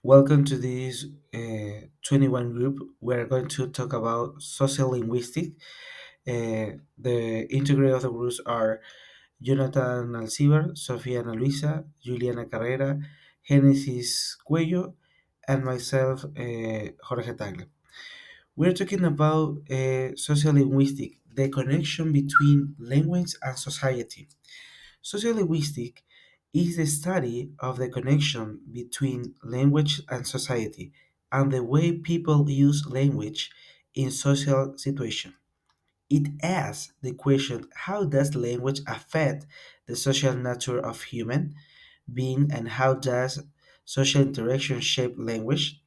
Welcome to this 21 group. We're going to talk about social linguistics. The integrated of the groups are Jonathan Alcibar, Sofia Ana Luisa, Juliana Carrera, Genesis Cuello, and myself, Jorge Tagle. We're talking about social linguistics, the connection between language and society. Sociolinguistics is the study of the connection between language and society and the way people use language in social situations. It asks the question, how does language affect the social nature of human being, and how does social interaction shape language?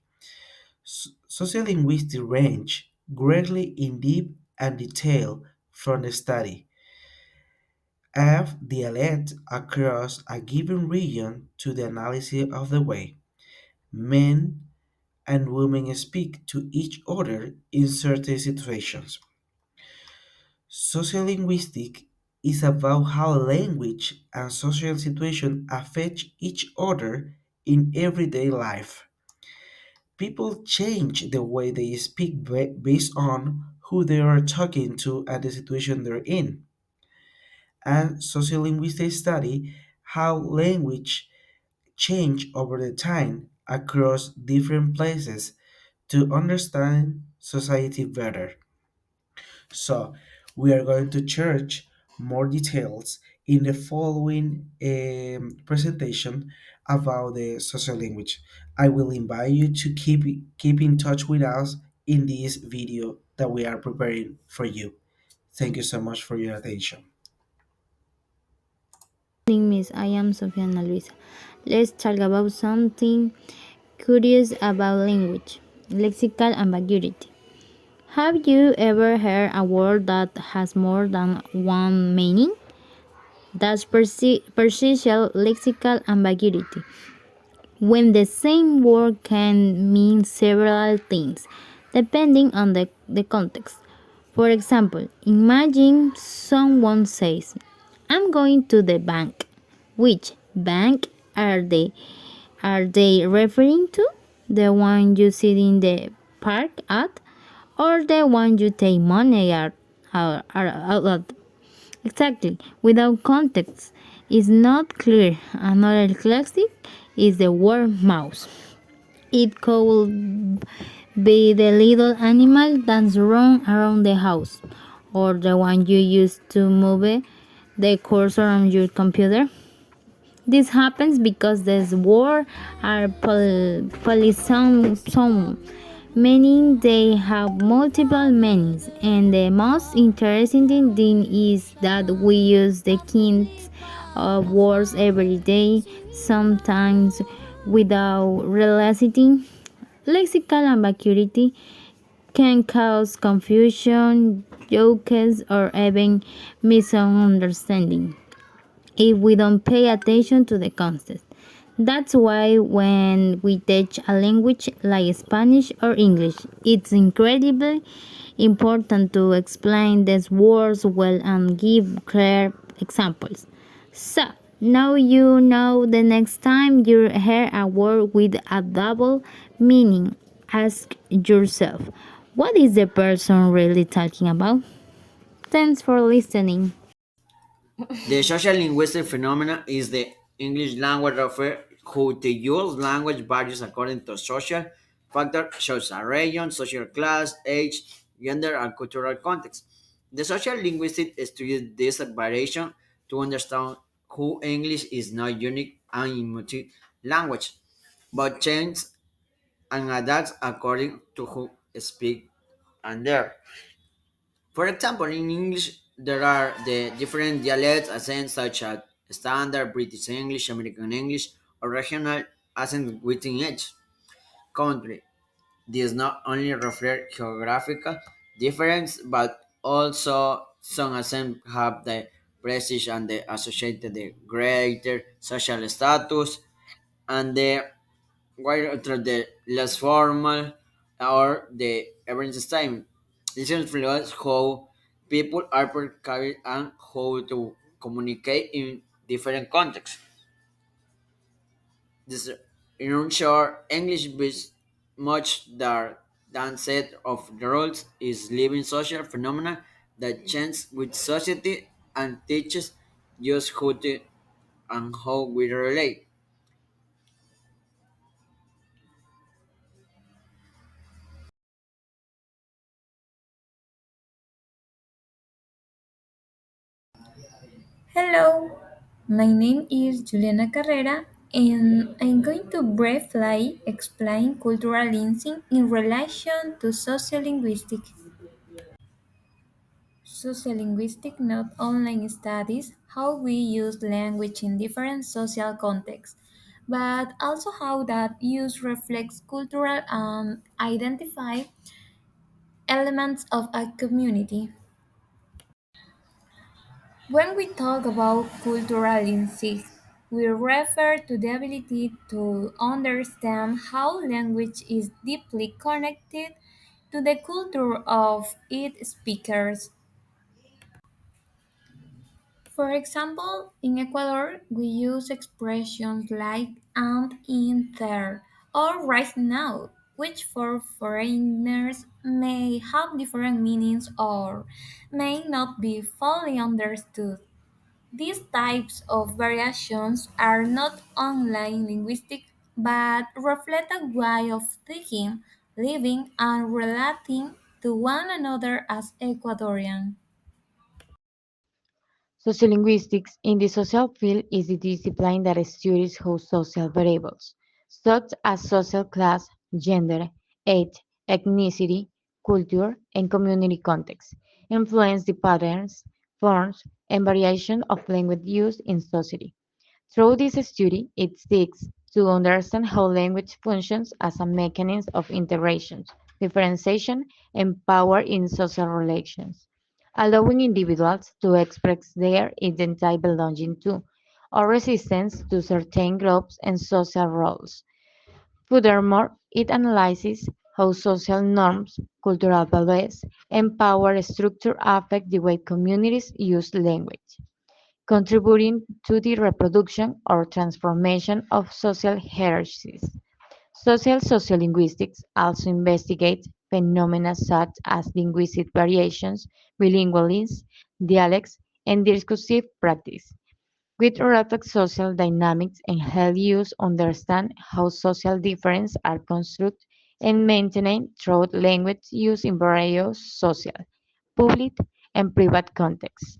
Sociolinguistics range greatly in depth and detail from the study of dialect across a given region to the analysis of the way men and women speak to each other in certain situations. Sociolinguistics is about how language and social situation affect each other in everyday life. People change the way they speak based on who they are talking to and the situation they're in. And sociolinguistics study how language change over the time across different places to understand society better. So, we are going to church more details in the following presentation about the social language. I will invite you to keep in touch with us in this video that we are preparing for you. Thank you so much for your attention. Morning, Miss. I am Sofia Ana Luisa. Let's talk about something curious about language, lexical ambiguity. Have you ever heard a word that has more than one meaning? That's partial lexical ambiguity, when the same word can mean several things, depending on the context. For example, imagine someone says, I'm going to the bank. Which bank are they referring to? The one you sit in the park at, or the one you take money out at? Exactly. Without context, is not clear. Another classic is the word mouse. It could be the little animal that's run around the house, or the one you use to move the cursor on your computer. This happens because these words are polysome, meaning they have multiple meanings. And the most interesting thing is that we use the kinds of words every day, sometimes without realizing. Lexical ambiguity can cause confusion, jokes, or even misunderstanding if we don't pay attention to the context. That's why when we teach a language like Spanish or English, it's incredibly important to explain these words well and give clear examples. So, now you know the next time you hear a word with a double meaning, ask yourself, what is the person really talking about? Thanks for listening. The social linguistic phenomena is the English language refer how to use language varies according to social factors such as region, social class, age, gender, and cultural context. The social linguistic studies this variation to understand how English is not unique and immutable language, but changes and adapts according to who speak and there. For example, in English, there are the different dialects accents such as standard British English, American English, or regional accents within each country. These not only reflect geographical difference, but also some accents have the prestige and the associated the greater social status, and the while through the less formal or the average time. This influences how people are perceived and how to communicate in different contexts. This, In short, English is much than set of the rules is living social phenomena that change with society and teaches just who to and how we relate. Hello, my name is Juliana Carrera, and I'm going to briefly explain cultural instinct in relation to sociolinguistics. Sociolinguistics not only studies how we use language in different social contexts, but also how that use reflects cultural and identify elements of a community. When we talk about cultural insight, we refer to the ability to understand how language is deeply connected to the culture of its speakers. For example, in Ecuador, we use expressions like and in there or right now, which for foreigners may have different meanings or may not be fully understood. These types of variations are not only linguistic but reflect a way of thinking, living, and relating to one another as Ecuadorian. Sociolinguistics in the social field is the discipline that studies how social variables, such as social class, gender, age, ethnicity, culture, and community context, influence the patterns, forms, and variation of language use in society. Through this study, it seeks to understand how language functions as a mechanism of integration, differentiation, and power in social relations, allowing individuals to express their identity belonging to or resistance to certain groups and social roles. Furthermore, it analyzes how social norms, cultural values, and power structure affect the way communities use language, contributing to the reproduction or transformation of social hierarchies. Social sociolinguistics also investigates phenomena such as linguistic variations, bilingualism, dialects, and discursive practice, which reflect social dynamics and help us understand how social differences are constructed and maintained through language use in various social, public, and private contexts.